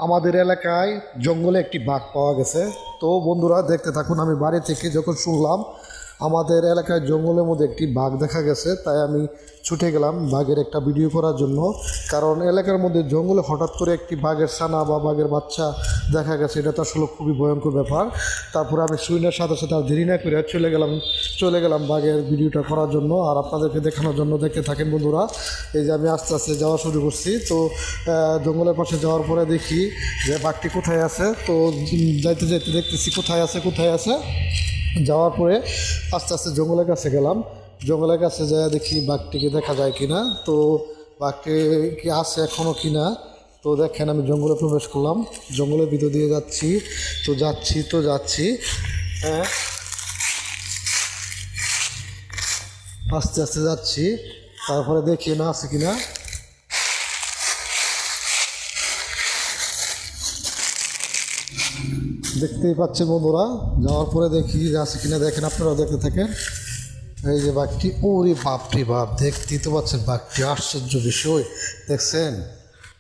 আমাদের এলাকায় জঙ্গলে একটি বাঘ পাওয়া গেছে। তো বন্ধুরা দেখতে থাকুন। আমি বাড়ি থেকে যখন শুনলাম আমাদের এলাকায় জঙ্গলের মধ্যে একটি বাঘ দেখা গেছে, তাই আমি ছুটে গেলাম বাঘের একটা ভিডিও করার জন্য। কারণ এলাকার মধ্যে জঙ্গলে হঠাৎ করে একটি বাঘের ছানা বা বাঘের বাচ্চা দেখা গেছে, এটা তো আসলে খুবই ভয়ঙ্কর ব্যাপার। তারপরে আমি শুনার সাথে সাথে আর দেরি না করে চলে গেলাম বাঘের ভিডিওটা করার জন্য আর আপনাদেরকে দেখানোর জন্য। দেখতে থাকেন বন্ধুরা। এই যে আমি আস্তে আস্তে যাওয়া শুরু করছি। তো জঙ্গলের পাশে যাওয়ার পরে দেখি যে বাঘটি কোথায় আছে। তো যাইতে যাইতে দেখতেছি কোথায় আছে। যাওয়ার পরে আস্তে আস্তে জঙ্গলের কাছে গেলাম। জঙ্গলের কাছে যা দেখি বাঘটিকে দেখা যায় কিনা। তো বাঘটি কি আছে এখনও কিনা। তো দেখেন আমি জঙ্গলে প্রবেশ করলাম, জঙ্গলের ভিতর দিয়ে যাচ্ছি। হ্যাঁ, আস্তে আস্তে যাচ্ছি। তারপরে দেখি না আছে কিনা। দেখতেই পাচ্ছেন বন্ধুরা, যাওয়ার পরে দেখি যে আছে কিনা। দেখেন, আপনারাও দেখতে থাকেন। এই যে বাঘটি, ওরে বাপরে বাপ, দেখতেই তো পাচ্ছেন বাঘটি, আশ্চর্য বিষয় দেখছেন।